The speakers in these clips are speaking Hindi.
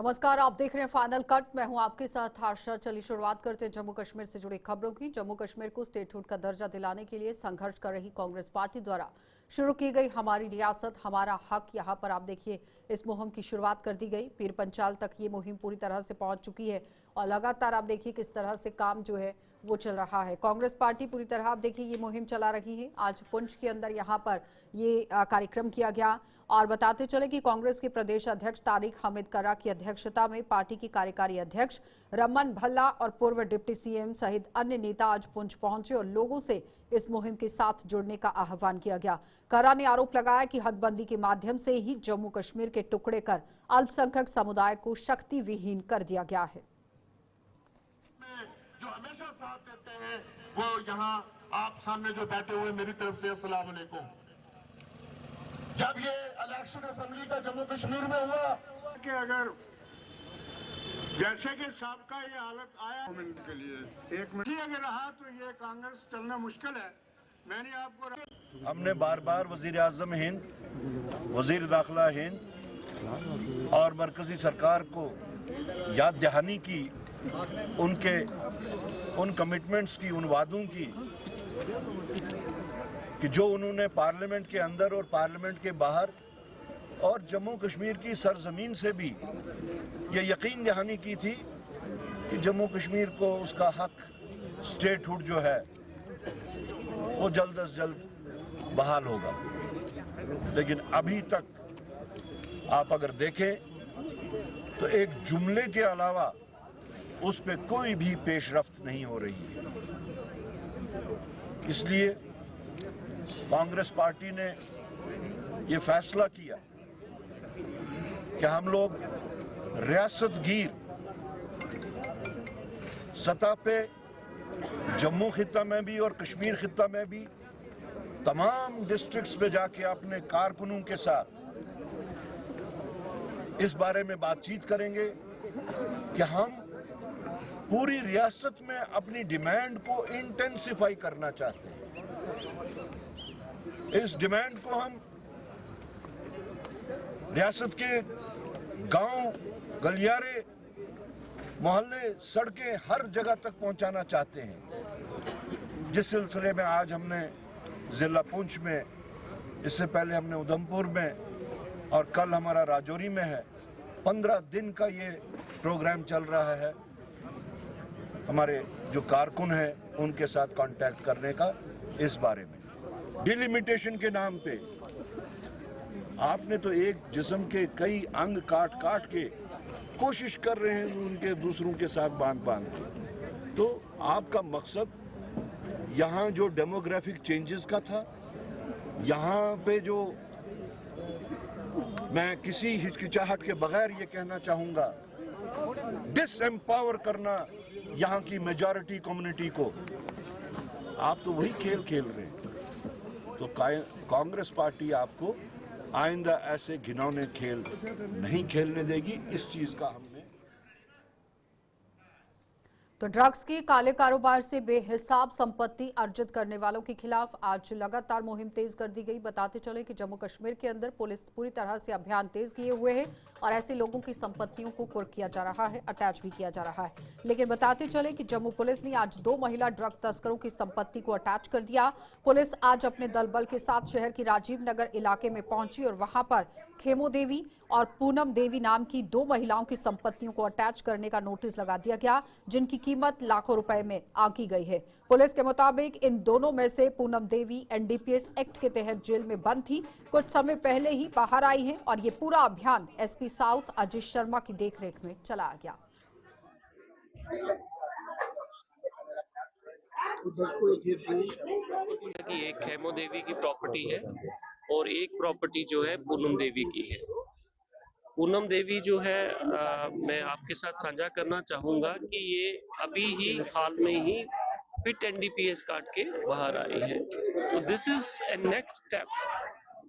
नमस्कार, आप देख रहे हैं फाइनल कट। मैं हूं आपके साथ आशा। चलिए शुरुआत करते हैं जम्मू कश्मीर से जुड़ी खबरों की। जम्मू कश्मीर को स्टेटहुड का दर्जा दिलाने के लिए संघर्ष कर रही कांग्रेस पार्टी द्वारा शुरू की गई हमारी रियासत हमारा हक, यहां पर आप देखिए इस मुहिम की शुरुआत कर दी गई। पीर पंचाल तक ये मुहिम पूरी तरह से पहुंच चुकी है और लगातार आप देखिए किस तरह से काम जो है वो चल रहा है। कांग्रेस पार्टी पूरी तरह आप देखिए ये मुहिम चला रही है। आज पुंछ के अंदर यहाँ पर ये कार्यक्रम किया गया और बताते चले कि कांग्रेस के प्रदेश अध्यक्ष तारिक हमीद कर्रा की अध्यक्षता में पार्टी की कार्यकारी अध्यक्ष रमन भल्ला और पूर्व डिप्टी सीएम सहित अन्य नेता आज पुंछ पहुंचे और लोगों से इस मुहिम के साथ जुड़ने का आह्वान किया गया। कर्रा ने आरोप लगाया कि हदबंदी के माध्यम से ही जम्मू कश्मीर के टुकड़े कर अल्पसंख्यक समुदाय को शक्ति विहीन कर दिया गया है। जो हमेशा साथ देते हैं वो यहाँ आप सामने जो बैठे हुए मेरी तरफ से अस्सलाम वालेकुम। जब ये इलेक्शन असेंबली का जम्मू कश्मीर में हुआ कि अगर जैसे कि सबका ये हालत आया मिनट के लिए एक मिनट अगर रहा तो ये कांग्रेस चलना मुश्किल है। मैंने आपको हमने बार बार वजीर आजम हिंद, वजीर दाखिला हिंद और मरकजी सरकार को याद दहानी की उनके उन कमिटमेंट्स की, उन वादों की कि जो उन्होंने पार्लियामेंट के अंदर और पार्लियामेंट के बाहर और जम्मू कश्मीर की सरजमीन से भी ये यकीन दहानी की थी कि जम्मू कश्मीर को उसका हक स्टेटहुड जो है वो जल्द अज जल्द बहाल होगा। लेकिन अभी तक आप अगर देखें तो एक जुमले के अलावा उस पे कोई भी पेशरफ्त नहीं हो रही है। इसलिए कांग्रेस पार्टी ने ये फैसला किया कि हम लोग रियासतगीर सतह पे जम्मू खित्ता में भी और कश्मीर खित्ता में भी तमाम डिस्ट्रिक्ट्स में जाके अपने कारकुनों के साथ इस बारे में बातचीत करेंगे कि हम पूरी रियासत में अपनी डिमांड को इंटेंसिफाई करना चाहते हैं। इस डिमांड को हम रियासत के गांव, गलियारे, मोहल्ले, सड़कें हर जगह तक पहुंचाना चाहते हैं। जिस सिलसिले में आज हमने जिला पुंछ में, इससे पहले हमने उधमपुर में और कल हमारा राजौरी में है, 15 दिन का ये प्रोग्राम चल रहा है। हमारे जो कारकुन हैं उनके साथ कांटेक्ट करने का इस बारे में। डिलिमिटेशन के नाम पे आपने तो एक जिस्म के कई अंग काट काट के कोशिश कर रहे हैं उनके दूसरों के साथ बांध के। तो आपका मकसद यहाँ जो डेमोग्राफिक चेंजेस का था, यहाँ पे जो मैं किसी हिचकिचाहट के बगैर ये कहना चाहूँगा, डिसएम्पावर करना यहाँ की मेजॉरिटी कम्युनिटी को, आप तो वही खेल खेल रहे हैं। तो कांग्रेस पार्टी आपको आइंदा ऐसे घिनौने खेल नहीं खेलने देगी। इस चीज का हमने तो ड्रग्स के काले कारोबार से बेहिसाब संपत्ति अर्जित करने वालों के खिलाफ आज लगातार मुहिम तेज कर दी गई। बताते चले कि जम्मू कश्मीर के अंदर पुलिस पूरी तरह से अभियान तेज किए हुए है और ऐसे लोगों की संपत्तियों को कुर्क किया जा रहा है, अटैच भी किया जा रहा है। लेकिन बताते चले कि जम्मू पुलिस ने आज 2 महिला ड्रग तस्करों की संपत्ति को अटैच कर दिया। पुलिस आज अपने दल बल के साथ शहर की राजीव नगर इलाके में पहुंची और वहां पर खेमो देवी और पूनम देवी नाम की 2 महिलाओं की संपत्तियों को अटैच करने का नोटिस लगा दिया गया, जिनकी कीमत लाखों रुपए में आंकी गई है। पुलिस के मुताबिक इन दोनों में से पूनम देवी एनडीपीएस एक्ट के तहत जेल में बंद थी, कुछ समय पहले ही बाहर आई है और ये पूरा अभियान एसपी साउथ अजय शर्मा की देखरेख में चलाया गया। एक खेमो देवी की प्रॉपर्टी है और एक प्रॉपर्टी जो है पूनम देवी की है। पूनम देवी जो है मैं आपके साथ साझा करना चाहूंगा कि ये अभी ही हाल में ही फिट एनडीपीएस काट के बाहर आई है। तो this is a next step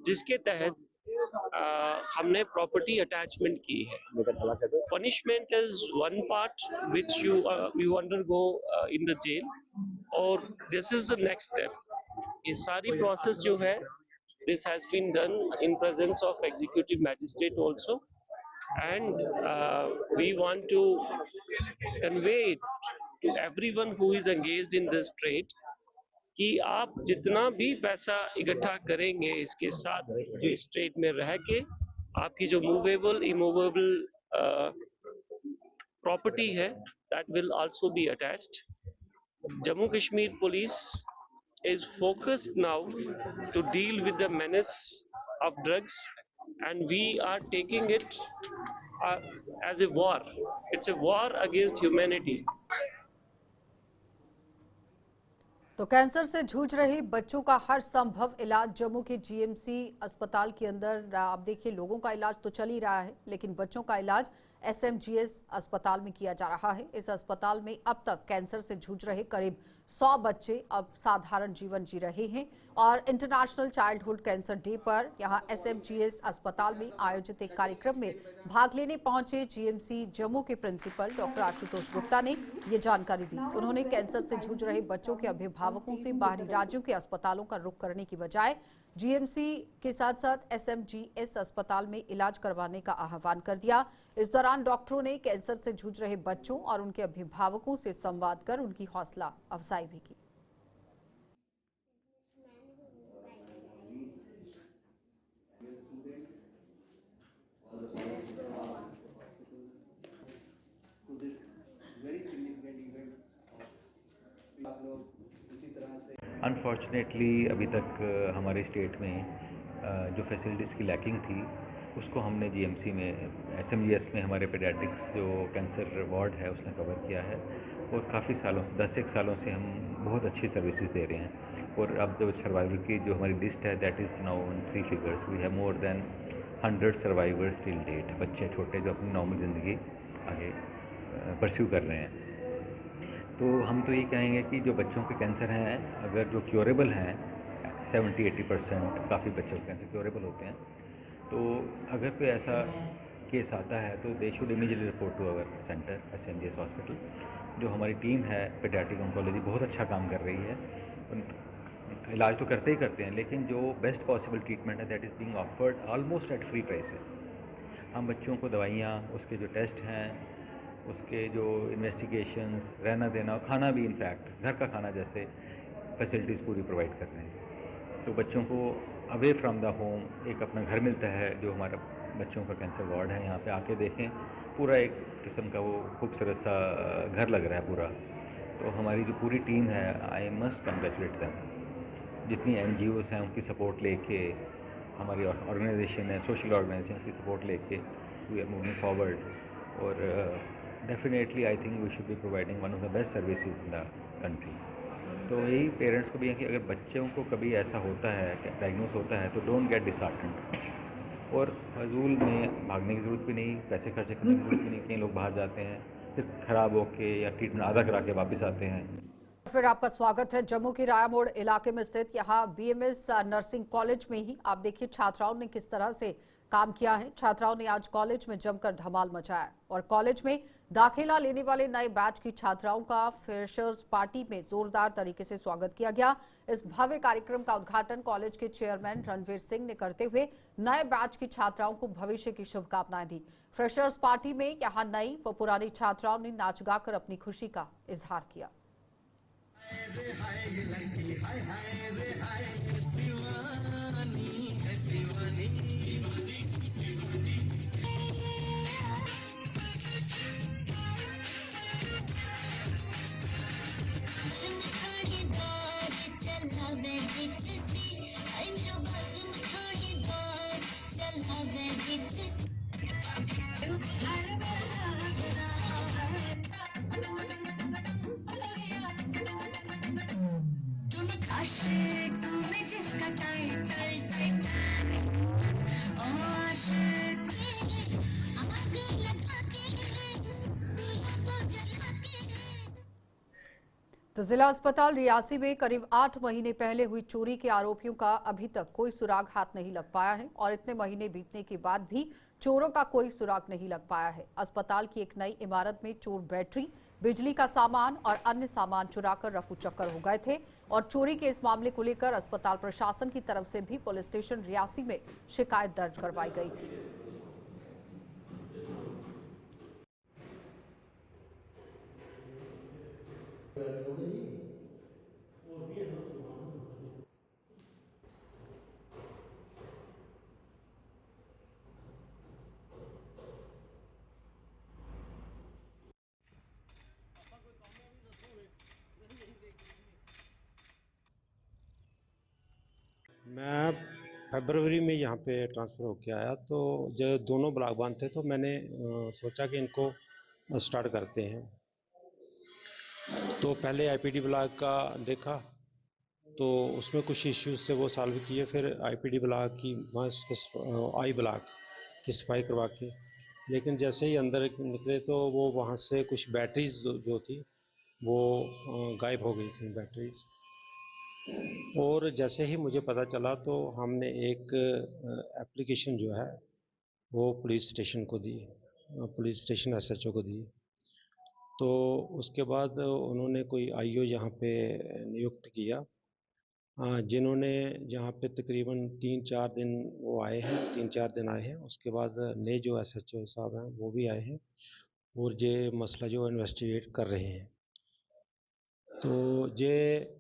जिसके तहत हमने प्रॉपर्टी अटैचमेंट की है। Punishment is one part which you undergo in the jail और this is the next step. ये सारी प्रोसेस जो है this has been done in presence of executive magistrate also and we want to convey it to everyone who is engaged in this trade कि आप जितना भी पैसा इकट्ठा करेंगे इसके साथ जो इस ट्रेड में रह के आपकी जो मूवेबल इमूवेबल प्रॉपर्टी है that will also be attached. Jammu Kashmir Police is focused now to deal with the menace of drugs, and we are taking it as a war. It's a war against humanity. तो कैंसर से जूझ रहे बच्चों का हर संभव इलाज जम्मू के जीएमसी अस्पताल के अंदर आप देखिए लोगों का इलाज तो चल ही रहा है, लेकिन बच्चों का इलाज एसएमजीएस अस्पताल में किया जा रहा है। इस अस्पताल में अब तक कैंसर से जूझ रहे करीब 100 बच्चे अब साधारण जीवन जी रहे हैं और इंटरनेशनल चाइल्डहुड कैंसर डे पर यहां एसएमजीएस अस्पताल में आयोजित एक कार्यक्रम में भाग लेने पहुंचे जीएमसी जम्मू के प्रिंसिपल डॉक्टर आशुतोष गुप्ता ने ये जानकारी दी। उन्होंने कैंसर से जूझ रहे बच्चों के अभिभावकों से बाहरी राज्यों के अस्पतालों का रुख करने की बजाय जीएमसी के साथ साथ एसएमजीएस अस्पताल में इलाज करवाने का आह्वान कर दिया। इस दौरान डॉक्टरों ने कैंसर से जूझ रहे बच्चों और उनके अभिभावकों से संवाद कर उनकी हौसला अफजाई भी की। अनफॉर्चुनेटली अभी तक हमारे स्टेट में जो फैसिलिटीज़ की लैकिंग थी उसको हमने जीएमसी में एसएमजीएस में हमारे पेडियाट्रिक्स जो कैंसर वार्ड है उसने कवर किया है और काफ़ी सालों से 10 सालों से हम बहुत अच्छी सर्विसेज दे रहे हैं। और अब जो सर्वाइवर की जो हमारी लिस्ट है that is now in 3 figures. We have more than 100 survivors till date, बच्चे छोटे जो अपनी नॉर्मल ज़िंदगी आगे परस्यू कर रहे हैं। तो हम तो यही कहेंगे कि जो बच्चों के कैंसर हैं अगर जो क्योरेबल हैं 70-80% काफ़ी बच्चों के कैंसर क्योरेबल होते हैं, तो अगर कोई ऐसा केस आता है तो they should immediately report to our centre SMGS hospital. जो हमारी टीम है पेडियाट्रिक ऑन्कोलॉजी बहुत अच्छा काम कर रही है। इलाज तो करते ही करते हैं, लेकिन जो बेस्ट पॉसिबल ट्रीटमेंट है that is being offered almost at free prices. हम बच्चों को दवाइयाँ, उसके जो टेस्ट हैं, उसके जो इन्वेस्टिगेशंस, रहना देना, खाना भी इनफैक्ट घर का खाना जैसे फैसिलिटीज़ पूरी प्रोवाइड कर रहे हैं। तो बच्चों को अवे फ्रॉम द होम एक अपना घर मिलता है। जो हमारा बच्चों का कैंसर वार्ड है यहाँ पे आके देखें, पूरा एक किस्म का वो खूबसूरत सा घर लग रहा है पूरा। तो हमारी जो पूरी टीम है आई मस्ट कंग्रेचुलेट दैम। जितनी NGOs हैं उनकी सपोर्ट लेके, हमारी ऑर्गेनाइजेशन है सोशल ऑर्गेनाइजेशन की सपोर्ट लेके वी आर मूविंग फॉरवर्ड। और definitely I think we should be providing one of the best services in the country. तो यही पेरेंट्स को भी है कि अगर बच्चों को कभी ऐसा होता है, डायग्नोस होता है, तो डोंट गेट डिसहार्टेंड। और फजूल में भागने की ज़रूरत भी नहीं, पैसे खर्चे करने की ज़रूरत भी नहीं। कई लोग बाहर जाते हैं फिर ख़राब होके या ट्रीटमेंट आधा करा के वापस आते हैं। फिर आपका स्वागत है जम्मू के राया मोड़ इलाके में स्थित यहाँ BMS नर्सिंग कॉलेज में ही। आप देखिए छात्राओं ने किस तरह से काम किया है। छात्राओं ने आज कॉलेज में जमकर धमाल मचाया और कॉलेज में दाखिला लेने वाले नए बैच की छात्राओं का फ्रेशर्स पार्टी में जोरदार तरीके से स्वागत किया गया। इस भव्य कार्यक्रम का उद्घाटन कॉलेज के चेयरमैन रणवीर सिंह ने करते हुए नए बैच की छात्राओं को भविष्य की शुभकामनाएं दी। फ्रेशर्स पार्टी में यहाँ नई व पुरानी छात्राओं ने नाच गाकर अपनी खुशी का इजहार किया। तो जिला अस्पताल रियासी में करीब 8 महीने पहले हुई चोरी के आरोपियों का अभी तक कोई सुराग हाथ नहीं लग पाया है और इतने महीने बीतने के बाद भी चोरों का कोई सुराग नहीं लग पाया है। अस्पताल की एक नई इमारत में चोर बैटरी, बिजली का सामान और अन्य सामान चुराकर रफू चक्कर हो गए थे और चोरी के इस मामले को लेकर अस्पताल प्रशासन की तरफ से भी पुलिस स्टेशन रियासी में शिकायत दर्ज करवाई गई थी। मैं फरवरी में यहाँ पे ट्रांसफ़र होके आया, तो जो दोनों ब्लॉक बंद थे तो मैंने सोचा कि इनको स्टार्ट करते हैं। तो पहले आईपीडी ब्लॉक का देखा, तो उसमें कुछ इश्यूज थे वो सॉल्व किए। फिर आईपीडी ब्लॉक की आई ब्लॉक की सफाई करवा के, लेकिन जैसे ही अंदर निकले तो वो वहाँ से कुछ बैटरीज जो थी वो गायब हो गई थी बैटरीज। और जैसे ही मुझे पता चला तो हमने एक एप्लीकेशन जो है वो पुलिस स्टेशन को दी, पुलिस स्टेशन एसएचओ को दी। तो उसके बाद उन्होंने कोई आईओ यहाँ पे नियुक्त किया, जिन्होंने यहाँ पे तकरीबन 3-4 दिन वो आए हैं, 3-4 दिन आए हैं। उसके बाद नए जो एसएचओ साहब हैं वो भी आए हैं और ये मसला जो इन्वेस्टिगेट कर रहे हैं। तो ये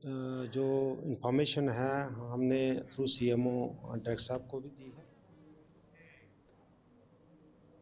जो इंफॉर्मेशन है हमने थ्रू सीएमओ डायरेक्टर साहब को भी दी है।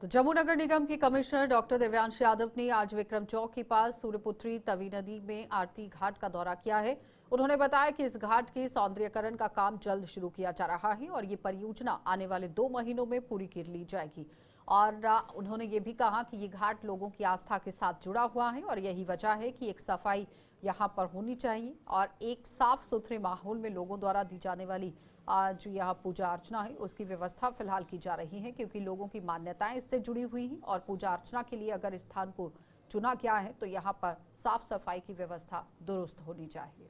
तो जम्मू नगर निगम के कमिश्नर डॉक्टर दिव्यांश यादव ने आज विक्रम चौक के पास सूर्यपुत्री तवी नदी में आरती घाट का दौरा किया है। उन्होंने बताया कि इस घाट के सौंदर्यीकरण का काम जल्द शुरू किया जा रहा है और ये परियोजना आने वाले 2 महीनों में पूरी कर ली जाएगी। और उन्होंने ये भी कहा कि ये घाट लोगों की आस्था के साथ जुड़ा हुआ है और यही वजह है कि एक सफाई यहाँ पर होनी चाहिए और एक साफ सुथरे माहौल में लोगों द्वारा दी जाने वाली आज यहाँ पूजा अर्चना है उसकी व्यवस्था फिलहाल की जा रही है, क्योंकि लोगों की मान्यताएं इससे जुड़ी हुई हैं और पूजा अर्चना के लिए अगर इस स्थान को चुना गया है तो यहाँ पर साफ सफाई की व्यवस्था दुरुस्त होनी चाहिए।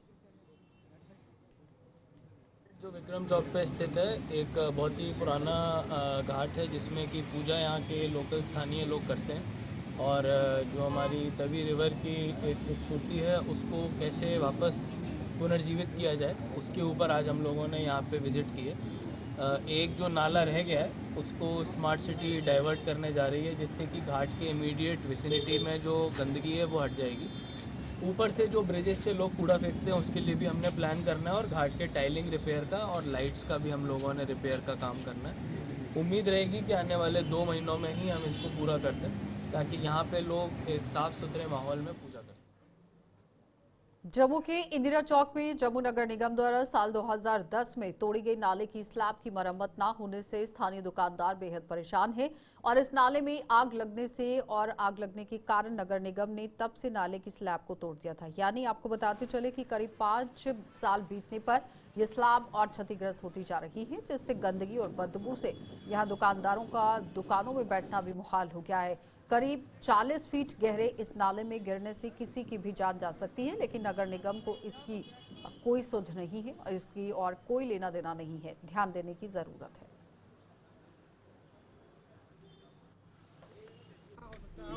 जो विक्रम चौक पे स्थित है एक बहुत ही पुराना घाट है जिसमें कि पूजा यहाँ के लोकल स्थानीय लोग करते हैं और जो हमारी तवी रिवर की एक खूबसूरती है उसको कैसे वापस पुनर्जीवित किया जाए उसके ऊपर आज हम लोगों ने यहाँ पे विज़िट की है। एक जो नाला रह गया है उसको स्मार्ट सिटी डाइवर्ट करने जा रही है जिससे कि घाट के इमीडिएट विसिनिटी में जो गंदगी है वो हट जाएगी। ऊपर से जो ब्रिजेस से लोग कूड़ा फेंकते हैं उसके लिए भी हमने प्लान करना है और घाट के टाइलिंग रिपेयर का और लाइट्स का भी हम लोगों ने रिपेयर का काम करना है। उम्मीद रहेगी कि आने वाले 2 महीनों में ही हम इसको पूरा कर दें ताकि यहाँ पे लोग एक साफ सुथरे माहौल में पूजा कर सकें। जम्मू के इंदिरा चौक में जम्मू नगर निगम द्वारा साल 2010 में तोड़ी गई नाले की स्लैब की मरम्मत न होने से स्थानीय दुकानदार बेहद परेशान है और इस नाले में आग लगने से और आग लगने के कारण नगर निगम ने तब से नाले की स्लैब को तोड़ दिया था। यानी आपको बताते चले कि करीब 5 साल बीतने पर यह स्लैब और क्षतिग्रस्त होती जा रही है, जिससे गंदगी और बदबू से यहाँ दुकानदारों का दुकानों में बैठना भी मुहाल हो गया है। करीब 40 फीट गहरे इस नाले में गिरने से किसी की भी जान जा सकती है, लेकिन नगर निगम को इसकी कोई सुध नहीं है और इसकी और कोई लेना देना नहीं है। ध्यान देने की जरूरत है।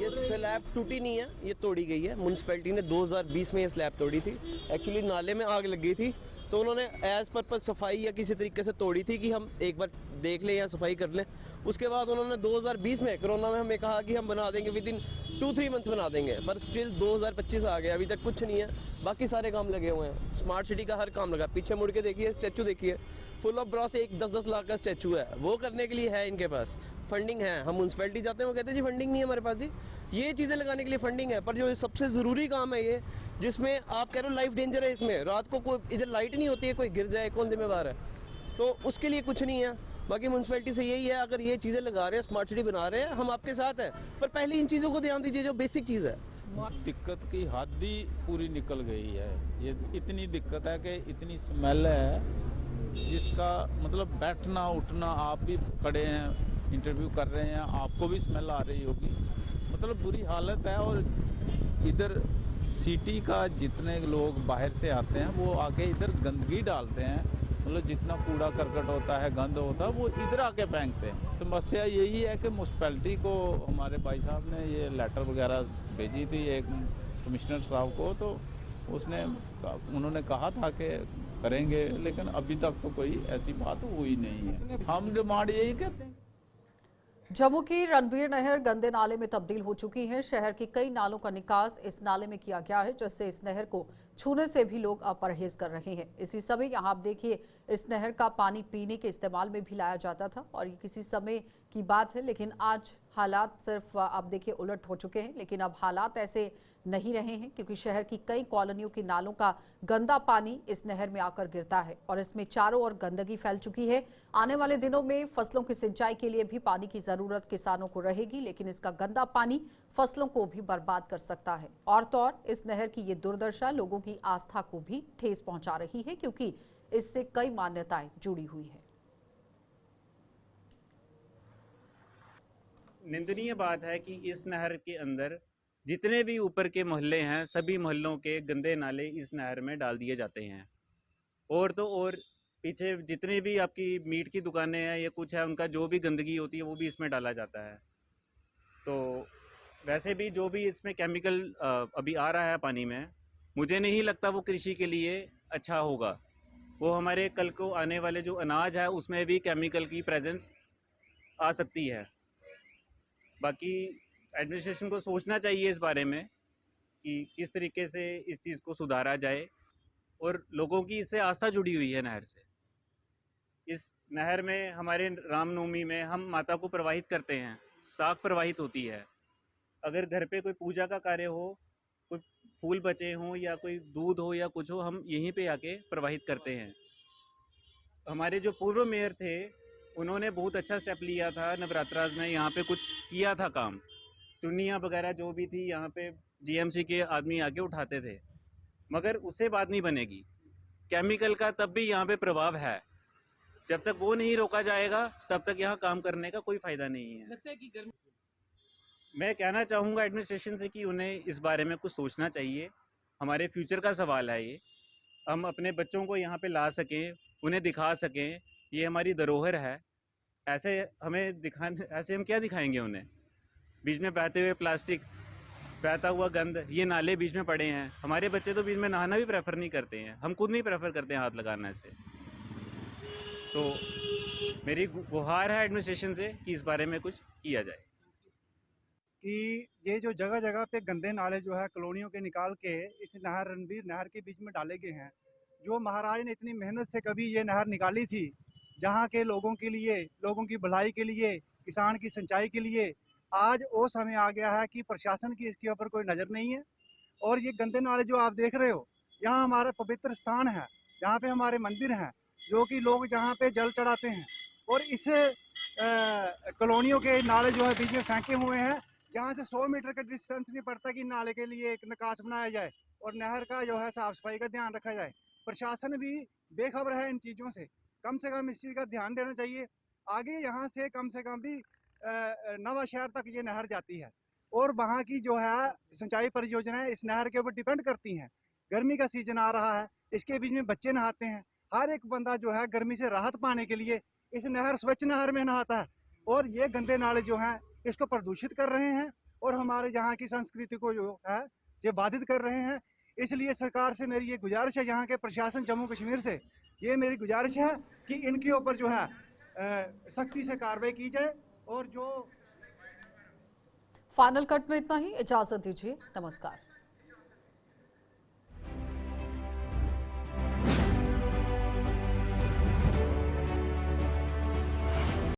ये स्लैब टूटी नहीं है, ये तोड़ी गई है। म्यूनसिपैलिटी ने 2020 में ये स्लैब तोड़ी थी। एक्चुअली नाले में आग लग गई थी तो उन्होंने एज पर्पज सफाई या किसी तरीके से तोड़ी थी कि हम एक बार देख लें या सफाई कर लें। उसके बाद उन्होंने 2020 में कोरोना में हमें कहा कि हम बना देंगे, विद इन 2-3 मंथ्स बना देंगे, पर स्टिल 2025 आ गया, अभी तक कुछ नहीं है। बाकी सारे काम लगे हुए हैं, स्मार्ट सिटी का हर काम लगा। पीछे मुड़ के देखिए, स्टैचू देखिए, फुल ऑफ ब्रॉस एक 10-10 लाख का स्टैचू है। वो करने के लिए है इनके पास फंडिंग है। हम म्यूनसिपैलिटी जाते हैं, वो कहते हैं जी फंडिंग नहीं है हमारे पास जी। ये चीज़ें लगाने के लिए फंडिंग है, पर जो सबसे ज़रूरी काम है ये, जिसमें आप कह रहे हो लाइफ डेंजर है, इसमें रात को कोई इधर लाइट नहीं होती है, कोई गिर जाए कौन जिम्मेवार है? तो उसके लिए कुछ नहीं है। बाकी म्यूनसिपैलिटी से यही है, अगर ये चीज़ें लगा रहे हैं, स्मार्ट सिटी बना रहे हैं, हम आपके साथ हैं, पर पहले इन चीज़ों को ध्यान दीजिए जो बेसिक चीज़ है। दिक्कत की हद ही पूरी निकल गई है। ये इतनी दिक्कत है कि इतनी स्मेल है जिसका मतलब बैठना उठना, आप भी खड़े हैं इंटरव्यू कर रहे हैं, आपको भी स्मेल आ रही होगी, मतलब बुरी हालत है। और इधर सिटी का जितने लोग बाहर से आते हैं वो आके इधर गंदगी डालते हैं, मतलब जितना कूड़ा करकट होता है, गंद होता है, वो इधर आके फेंकते हैं। तो समस्या यही है कि म्यूनसिपैलिटी को हमारे भाई साहब ने ये लेटर वगैरह भेजी थी एक कमिश्नर साहब को, तो उन्होंने कहा था कि करेंगे, लेकिन अभी तक तो कोई ऐसी बात हुई नहीं है। हम डिमांड यही करते हैं। जम्मू की रणबीर नहर गंदे नाले में तब्दील हो चुकी है। शहर के कई नालों का निकास इस नाले में किया गया है, जिससे इस नहर को छूने से भी लोग परहेज कर रहे हैं। इसी समय यहाँ आप देखिए, इस नहर का पानी पीने के इस्तेमाल में भी लाया जाता था और ये किसी समय की बात है, लेकिन आज हालात सिर्फ आप देखिए उलट हो चुके हैं। लेकिन अब हालात ऐसे नहीं रहे हैं, क्योंकि शहर की कई कॉलोनियों की नालों का गंदा पानी इस नहर में आकर गिरता है और इसमें चारों ओर गंदगी फैल चुकी है। आने वाले दिनों में फसलों की सिंचाई के लिए भी पानी की जरूरत किसानों को रहेगी, लेकिन इसका गंदा पानी फसलों को भी बर्बाद कर सकता है। और तो और इस नहर की ये दुर्दशा लोगों की आस्था को भी ठेस पहुंचा रही है, क्योंकि इससे कई मान्यताएं जुड़ी हुई है। निंदनीय बात है कि इस नहर के अंदर जितने भी ऊपर के मोहल्ले हैं, सभी मोहल्लों के गंदे नाले इस नहर में डाल दिए जाते हैं। और तो और पीछे जितने भी आपकी मीट की दुकानें हैं या कुछ है, उनका जो भी गंदगी होती है वो भी इसमें डाला जाता है। तो वैसे भी जो भी इसमें केमिकल अभी आ रहा है पानी में, मुझे नहीं लगता वो कृषि के लिए अच्छा होगा। वो हमारे कल को आने वाले जो अनाज है उसमें भी केमिकल की प्रेजेंस आ सकती है। बाकी एडमिनिस्ट्रेशन को सोचना चाहिए इस बारे में कि किस तरीके से इस चीज़ को सुधारा जाए। और लोगों की इससे आस्था जुड़ी हुई है नहर से। इस नहर में हमारे रामनवमी में हम माता को प्रवाहित करते हैं, साग प्रवाहित होती है। अगर घर पे कोई पूजा का कार्य हो, कोई फूल बचे हों या कोई दूध हो या कुछ हो, हम यहीं पे आके प्रवाहित करते हैं। हमारे जो पूर्व मेयर थे उन्होंने बहुत अच्छा स्टेप लिया था, नवरात्रास में यहाँ पे कुछ किया था काम। चुन्नियाँ वगैरह जो भी थी यहाँ पे जीएमसी के आदमी आके उठाते थे, मगर उससे बात नहीं बनेगी। केमिकल का तब भी यहाँ पे प्रभाव है, जब तक वो नहीं रोका जाएगा तब तक यहाँ काम करने का कोई फायदा नहीं है। लगता है कि मैं कहना चाहूँगा एडमिनिस्ट्रेशन से कि उन्हें इस बारे में कुछ सोचना चाहिए। हमारे फ्यूचर का सवाल है ये। हम अपने बच्चों को यहाँ पे ला सकें, उन्हें दिखा सकें, ये हमारी धरोहर है। ऐसे हम क्या दिखाएंगे उन्हें? बीच में बहते हुए प्लास्टिक, बहता हुआ गंद, ये नाले बीच में पड़े हैं। हमारे बच्चे तो बीच में नहाना भी प्रेफर नहीं करते हैं, हम खुद नहीं प्रेफर करते हैं हाथ लगाना से। तो मेरी गुहार है एडमिनिस्ट्रेशन से कि इस बारे में कुछ किया जाए। कि ये जो जगह जगह पे गंदे नाले जो है कॉलोनियों के निकाल के इस नहर रणवीर नहर के बीच में डाले गए हैं। जो महाराज ने इतनी मेहनत से कभी ये नहर निकाली थी, जहाँ के लोगों के लिए, लोगों की भलाई के लिए, किसान की सिंचाई के लिए, आज वो समय आ गया है कि प्रशासन की इसके ऊपर कोई नज़र नहीं है। और ये गंदे नाले जो आप देख रहे हो, यहाँ हमारा पवित्र स्थान है, जहाँ पे हमारे मंदिर हैं, जो कि लोग जहाँ पे जल चढ़ाते हैं, और इसे कॉलोनियों के नाले जो है बीच में फेंके हुए हैं, जहाँ से 100 मीटर का डिस्टेंस नहीं पड़ता कि नाले के लिए एक निकास बनाया जाए और नहर का जो है साफ सफाई का ध्यान रखा जाए। प्रशासन भी बेखबर है इन चीज़ों से कम इस चीज़ का ध्यान देना चाहिए। आगे यहाँ से कम भी नवा शहर तक ये नहर जाती है और वहाँ की जो है सिंचाई परियोजनाएं इस नहर के ऊपर डिपेंड करती हैं। गर्मी का सीजन आ रहा है, इसके बीच में बच्चे नहाते हैं। हर एक बंदा जो है गर्मी से राहत पाने के लिए इस नहर, स्वच्छ नहर में नहाता है, और ये गंदे नाले जो हैं इसको प्रदूषित कर रहे हैं और हमारे यहाँ की संस्कृति को जो है ये बाधित कर रहे हैं। इसलिए सरकार से मेरी ये गुजारिश है, यहाँ के प्रशासन जम्मू कश्मीर से ये मेरी गुजारिश है कि इनके ऊपर जो है सख्ती से कार्रवाई की जाए। और जो फाइनल कट में इतना ही, इजाजत दीजिए, नमस्कार।